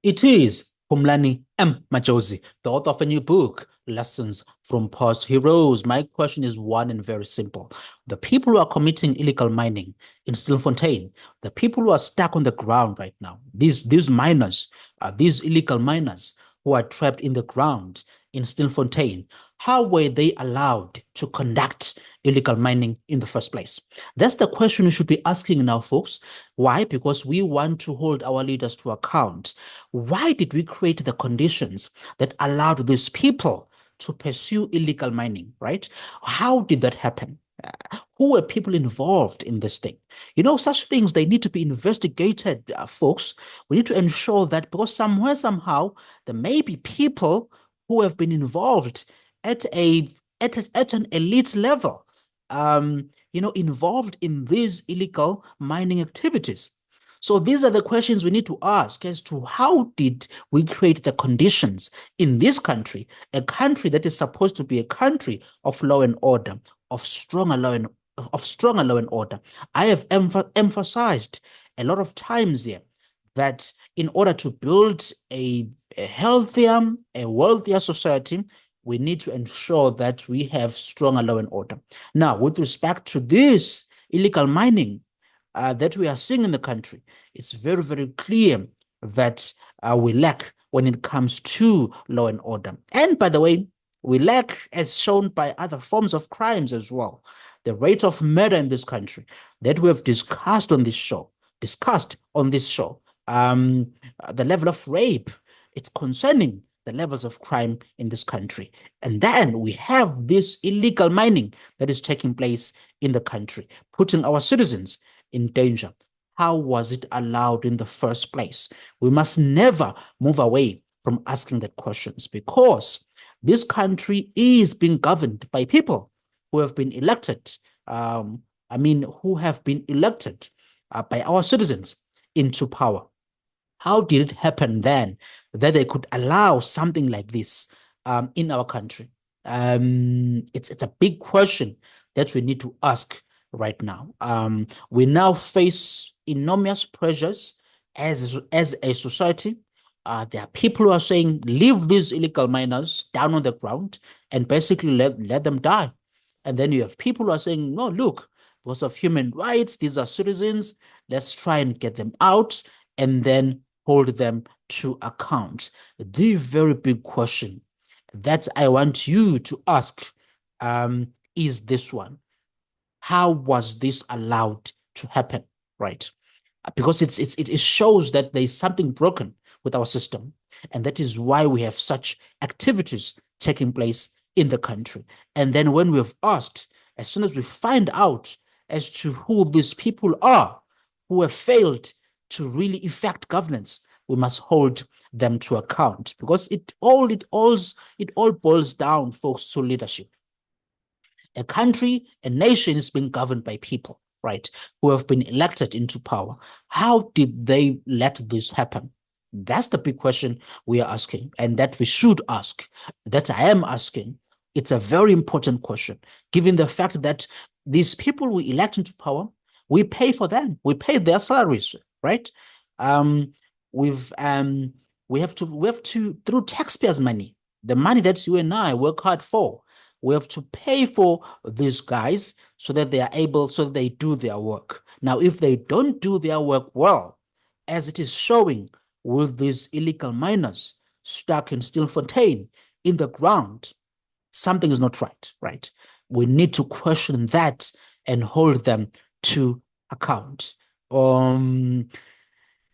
It is Phumlani M. Majosi, the author of a new book, Lessons from Past Heroes. My question is one and very simple. The people who are committing illegal mining in Stilfontein, the people who are stuck on the ground right now, these miners, these illegal miners who are trapped in the ground in Stilfontein, how were they allowed to conduct illegal mining in the first place? That's the question we should be asking now, folks. Why? Because we want to hold our leaders to account. Why did we create the conditions that allowed these people to pursue illegal mining, right? How did that happen? Who were people involved in this thing? Such things, they need to be investigated, folks. We need to ensure that because somewhere, somehow, there may be people who have been involved at an elite level, involved in these illegal mining activities. So these are the questions we need to ask as to how did we create the conditions in this country, a country that is supposed to be a country of law and order, of stronger law and order. I have emphasized a lot of times here that in order to build a healthier, a wealthier society, we need to ensure that we have stronger law and order. Now, with respect to this illegal mining, that we are seeing in the country, it's very, very clear that we lack when it comes to law and order. And by the way, we lack as shown by other forms of crimes as well. The rate of murder in this country that we have discussed on this show, the level of rape, it's concerning the levels of crime in this country. And then we have this illegal mining that is taking place in the country, putting our citizens in danger. How was it allowed in the first place? We must never move away from asking that questions because this country is being governed by people who have been elected. Who have been elected by our citizens into power. How did it happen then that they could allow something like this in our country? It's a big question that we need to ask right now. We now face enormous pressures as a society. There are people who are saying, leave these illegal miners down on the ground and basically let them die. And then you have people who are saying, no, look, because of human rights, these are citizens, let's try and get them out and then hold them to account. The very big question that I want you to ask is this one. How was this allowed to happen, right? Because it shows that there is something broken with our system. And that is why we have such activities taking place in the country. And then when we have asked, as soon as we find out as to who these people are, who have failed to really effect governance, we must hold them to account because it all boils down, folks, to leadership. A country, a nation is being governed by people, right, who have been elected into power. How did they let this happen? That's the big question we are asking and that we should ask, that I am asking. It's a very important question, given the fact that these people we elect into power, we pay for them. We pay their salaries, right? We've we have to through taxpayers' money, the money that you and I work hard for. We have to pay for these guys so that they do their work. Now, if they don't do their work well, as it is showing with these illegal miners stuck in Stilfontein in the ground, something is not right, right? We need to question that and hold them to account.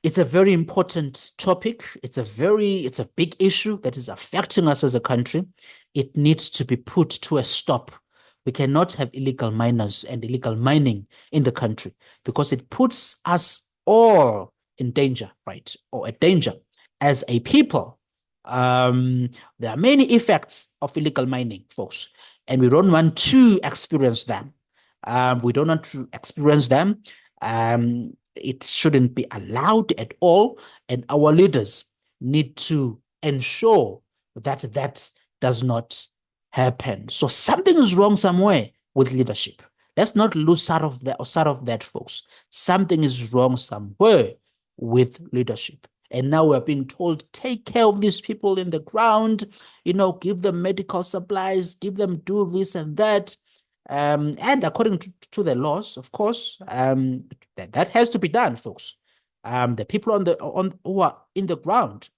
It's a very important topic. It's a big issue that is affecting us as a country. It needs to be put to a stop. We cannot have illegal miners and illegal mining in the country because it puts us all in danger, right? Or a danger as a people. There are many effects of illegal mining, folks, and we don't want to experience them. We don't want to experience them. It shouldn't be allowed at all, and our leaders need to ensure that that does not happen. So something is wrong somewhere with leadership. Let's not lose sight of that, folks. Something is wrong somewhere with leadership. And now we're being told, take care of these people in the ground, give them medical supplies, give them do this and that. And according to the laws, of course, that has to be done, folks. The people who are in the ground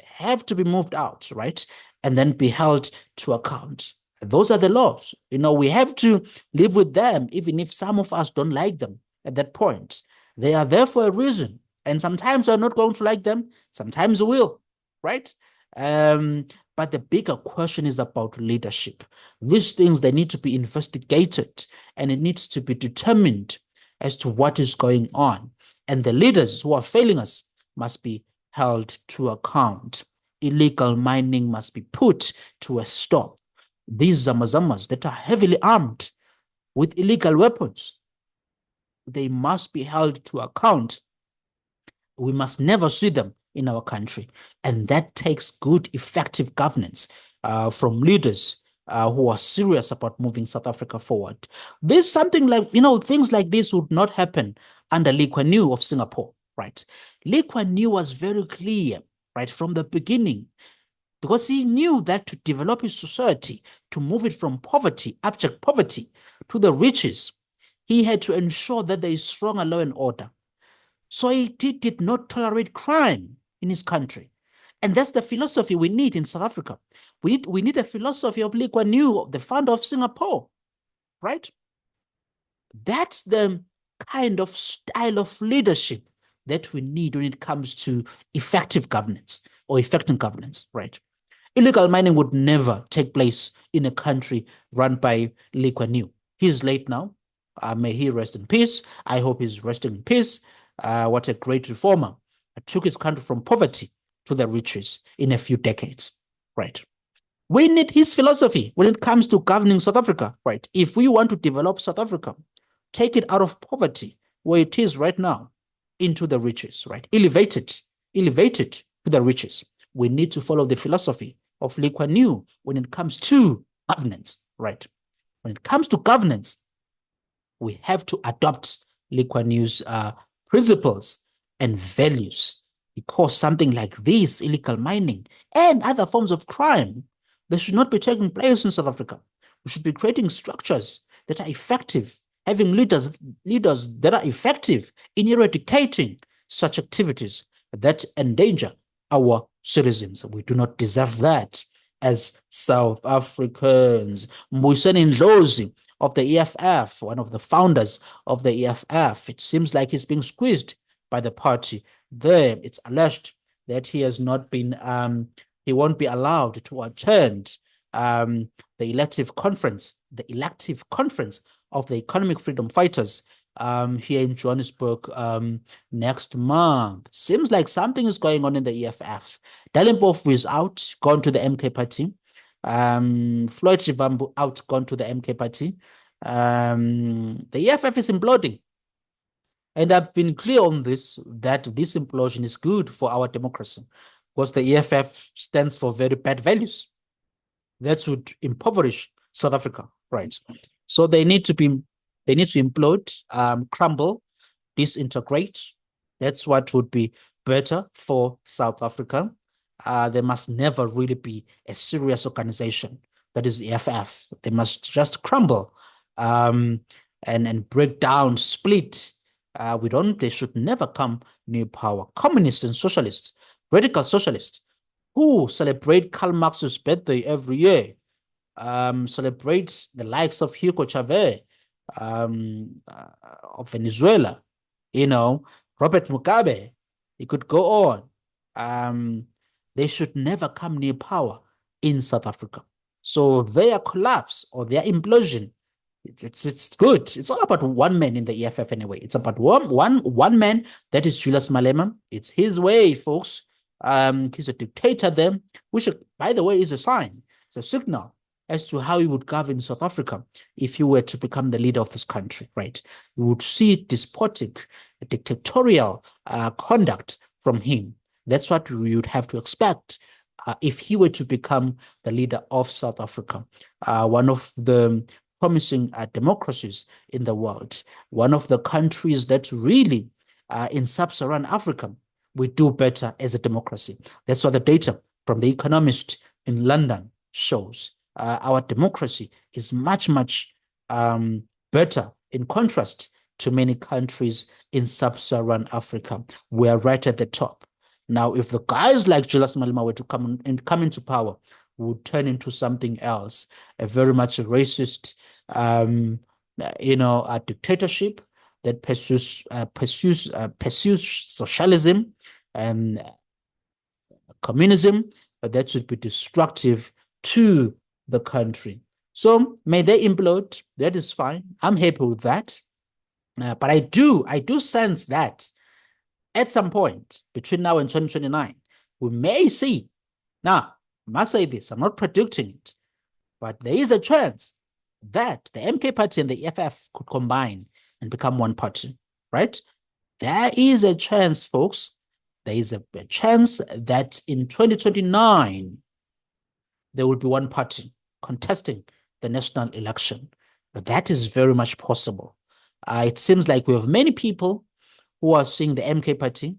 have to be moved out, right? And then be held to account. Those are the laws. We have to live with them, even if some of us don't like them at that point. They are there for a reason. And sometimes we're not going to like them. Sometimes we will, right? But the bigger question is about leadership. These things, they need to be investigated, and it needs to be determined as to what is going on. And the leaders who are failing us must be held to account. Illegal mining must be put to a stop. These Zama Zamas that are heavily armed with illegal weapons, they must be held to account. We must never see them in our country. And that takes good, effective governance from leaders who are serious about moving South Africa forward. There's something like, things like this would not happen under Lee Kuan Yew of Singapore, right? Lee Kuan Yew was very clear, right, from the beginning, because he knew that to develop his society, to move it from poverty, abject poverty, to the riches, he had to ensure that there is stronger law and order. So he did not tolerate crime in his country. And that's the philosophy we need in South Africa. We need a philosophy of Lee Kuan Yew, the founder of Singapore, right? That's the kind of style of leadership that we need when it comes to effective governance or effective governance, right? Illegal mining would never take place in a country run by Lee Kuan Yew. He's late now. May he rest in peace. I hope he's resting in peace. What a great reformer. Took his country from poverty to the riches in a few decades, right? We need his philosophy when it comes to governing South Africa, right? If we want to develop South Africa, take it out of poverty where it is right now into the riches, right? Elevate it to the riches. We need to follow the philosophy of Lee Kuan Yew when it comes to governance, right? When it comes to governance, we have to adopt Lee Kuan Yew's principles and values, because something like this, illegal mining and other forms of crime, they should not be taking place in South Africa. We should be creating structures that are effective, having leaders that are effective in eradicating such activities that endanger our citizens. We do not deserve that as South Africans. Mbuyiseni Ndlozi of the EFF, one of the founders of the EFF, it seems like he's being squeezed by the party there. It's alleged that he has not been, he won't be allowed to attend the elective conference of the Economic Freedom Fighters here in Johannesburg next month. Seems like something is going on in the EFF. Dalimpofu is out, gone to the MK party. Floyd Shivambu out, gone to the MK party. The EFF is imploding. And I've been clear on this, that this implosion is good for our democracy, because the EFF stands for very bad values that would impoverish South Africa, right? So they need to implode, crumble, disintegrate. That's what would be better for South Africa. There must never really be a serious organization that is the EFF. They must just crumble and break down, split. They should never come near power. Communists and socialists, radical socialists, who celebrate Karl Marx's birthday every year, celebrate the likes of Hugo Chavez of Venezuela, Robert Mugabe, it could go on. They should never come near power in South Africa. So their collapse or their implosion, it's good. It's all about one man in the EFF anyway. It's about one man, that is Julius Malema. It's his way, folks. He's a dictator there, which, by the way, is a sign. It's a signal as to how he would govern South Africa if he were to become the leader of this country, right? You would see despotic, dictatorial conduct from him. That's what we would have to expect if he were to become the leader of South Africa, one of the promising democracies in the world, one of the countries that really, in sub-Saharan Africa, we do better as a democracy. That's what the data from The Economist in London shows. Our democracy is much, much better in contrast to many countries in sub-Saharan Africa. We are right at the top. Now, if the guys like Julius Malema were to come into power, would turn into something else, a very much racist, a dictatorship that pursues socialism and communism, that should be destructive to the country. So may they implode. That is fine. I'm happy with that. But I do sense that at some point between now and 2029, we may see. Now, I must say this, I'm not predicting it, but there is a chance that the MK party and the EFF could combine and become one party, right? There is a chance, folks. There is a chance that in 2029, there will be one party contesting the national election. But that is very much possible. It seems like we have many people who are seeing the MK party.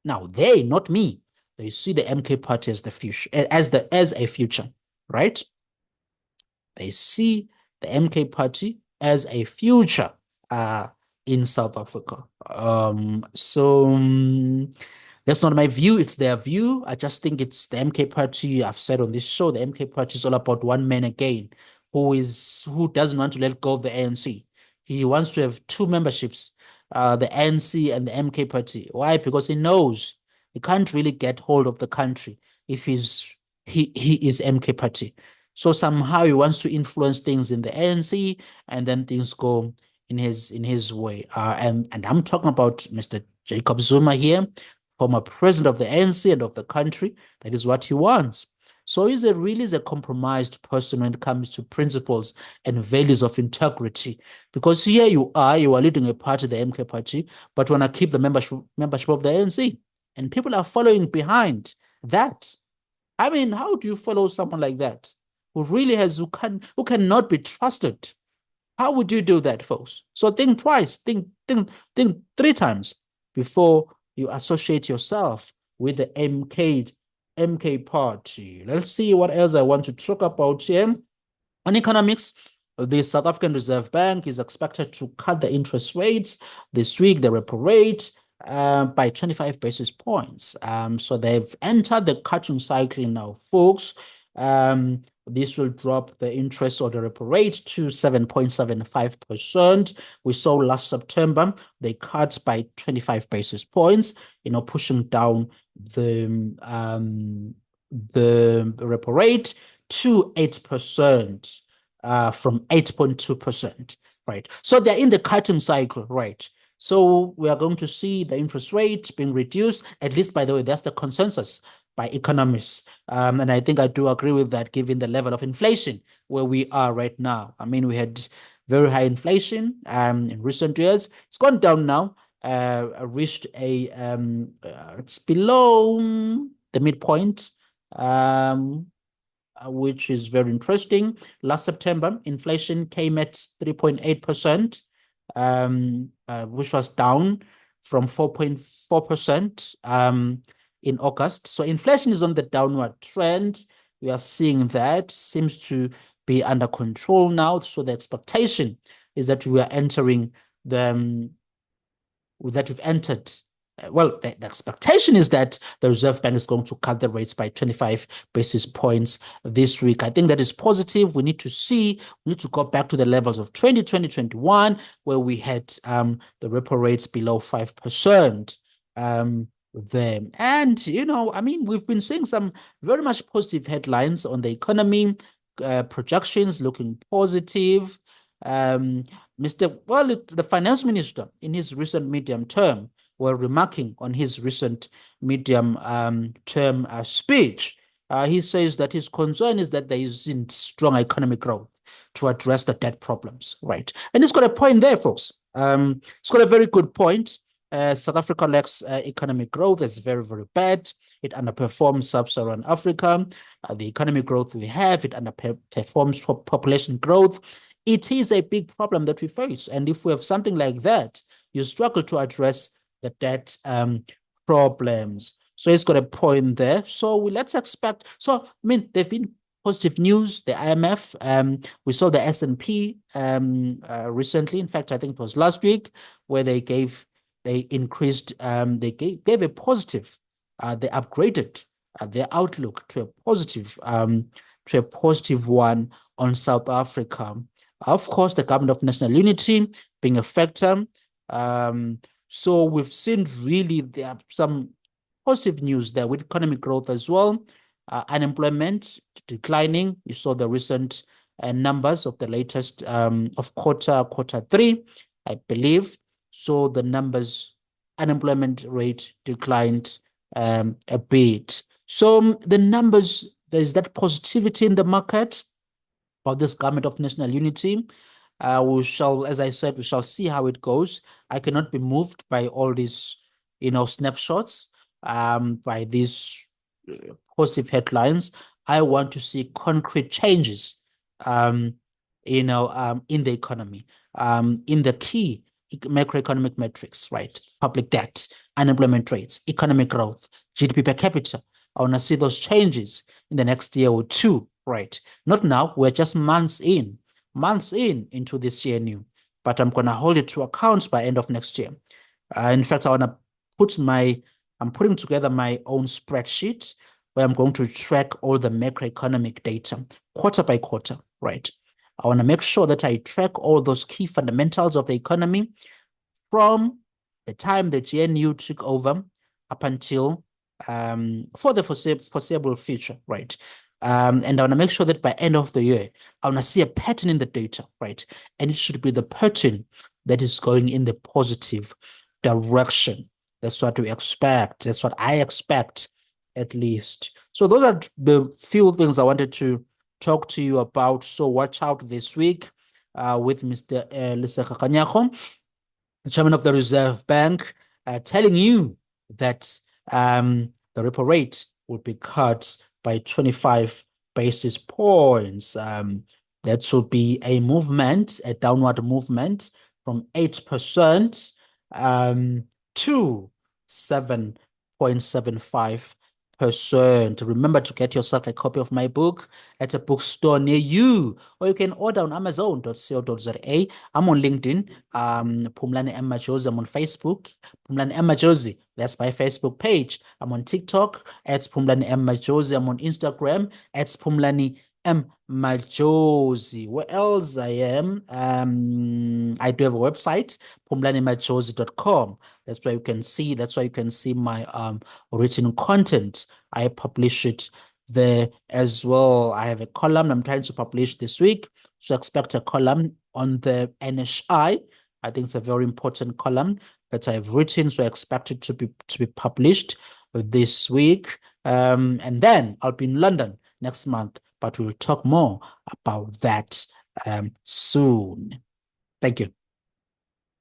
Now, they, not me, they see the MK party as the future, as a future, right? They see the MK party as a future in South Africa. That's not my view. It's their view. I just think it's the MK party. I've said on this show, the MK party is all about one man again, who doesn't want to let go of the ANC. He wants to have two memberships, the ANC and the MK party. Why? Because he knows he can't really get hold of the country if he is MK party. So somehow he wants to influence things in the ANC, and then things go in his way. And I'm talking about Mr. Jacob Zuma here, former president of the ANC and of the country. That is what he wants. So he's really a compromised person when it comes to principles and values of integrity. Because here you are leading a party, the MK party, but want to keep the membership of the ANC. And people are following behind that. I mean, how do you follow someone like that who cannot be trusted? How would you do that, folks? So think twice, think three times before you associate yourself with the MK party. Let's see what else I want to talk about here. On economics, the South African Reserve Bank is expected to cut the interest rates this week, the repo rate, by 25 basis points. So they've entered the cutting cycle now, folks. This will drop the interest or the repo rate to 7.75%. We saw last September, they cut by 25 basis points, pushing down the repo rate to 8%, from 8.2%, right? So they're in the cutting cycle, right? So we are going to see the interest rate being reduced, at least, by the way, that's the consensus by economists. And I think I do agree with that, given the level of inflation where we are right now. I mean, we had very high inflation in recent years. It's gone down now, reached it's below the midpoint, which is very interesting. Last September, inflation came at 3.8%. Which was down from 4.4% in August. So inflation is on the downward trend. We are seeing that seems to be under control now. So the expectation is that we are entering the that we've entered. Well, the expectation is that the Reserve Bank is going to cut the rates by 25 basis points this week. I think that is positive. We need to go back to the levels of 2021, where we had the repo rates below 5%. There. And, I mean, we've been seeing some very much positive headlines on the economy, projections looking positive. The finance minister in his recent medium term were remarking on his recent medium term speech. He says that his concern is that there isn't strong economic growth to address the debt problems, right? And he's got a point there, folks. He's got a very good point. South Africa lacks economic growth. It's very, very bad. It underperforms sub-Saharan Africa. The economic growth we have, it underperforms population growth. It is a big problem that we face. And if we have something like that, you struggle to address the debt problems. So it's got a point there. So let's expect. So I mean, they've been positive news. The IMF, we saw the S&P recently. In fact, I think it was last week where they increased. They gave a positive. They upgraded their outlook to a positive one on South Africa. Of course, the government of national unity being a factor. So we've seen really there are some positive news there with economic growth as well. Unemployment declining. You saw the recent numbers of the latest of quarter three, I believe. So the numbers, unemployment rate declined a bit. So the numbers, there's that positivity in the market about this government of national unity. We shall, as I said, we shall see how it goes. I cannot be moved by all these, snapshots, by these positive headlines. I want to see concrete changes, in the economy, in the key macroeconomic metrics, right? Public debt, unemployment rates, economic growth, GDP per capita. I want to see those changes in the next year or two, right? Not now. We're just months into this GNU, but I'm going to hold it to account by end of next year. In fact, I'm putting together my own spreadsheet where I'm going to track all the macroeconomic data quarter by quarter, right? I want to make sure that I track all those key fundamentals of the economy from the time the GNU took over up until for the foreseeable future, right? And I want to make sure that by end of the year, I want to see a pattern in the data, right? And it should be the pattern that is going in the positive direction. That's what we expect. That's what I expect, at least. So those are the few things I wanted to talk to you about. So watch out this week with Mr. Lesaka Kanyako, Chairman of the Reserve Bank, telling you that the repo rate will be cut by 25 basis points. That will be a movement, a downward movement from 8% to 7.75%. Remember to get yourself a copy of my book at a bookstore near you, or you can order on amazon.co.za. I'm on LinkedIn, Phumlani M. Majosi. I'm on Facebook, Phumlani M. Majosi. That's my Facebook page. I'm on TikTok at Phumlani M. Majosi. I'm on Instagram at Phumlani M. Majosi. Where else I am? I do have a website, phumlanimajosi.com. That's where you can see. That's why you can see my written content. I publish it there as well. I have a column I'm trying to publish this week, so expect a column on the NHI. I think it's a very important column that I've written, so I expect it to be published this week. And then I'll be in London next month, but we'll talk more about that soon. Thank you.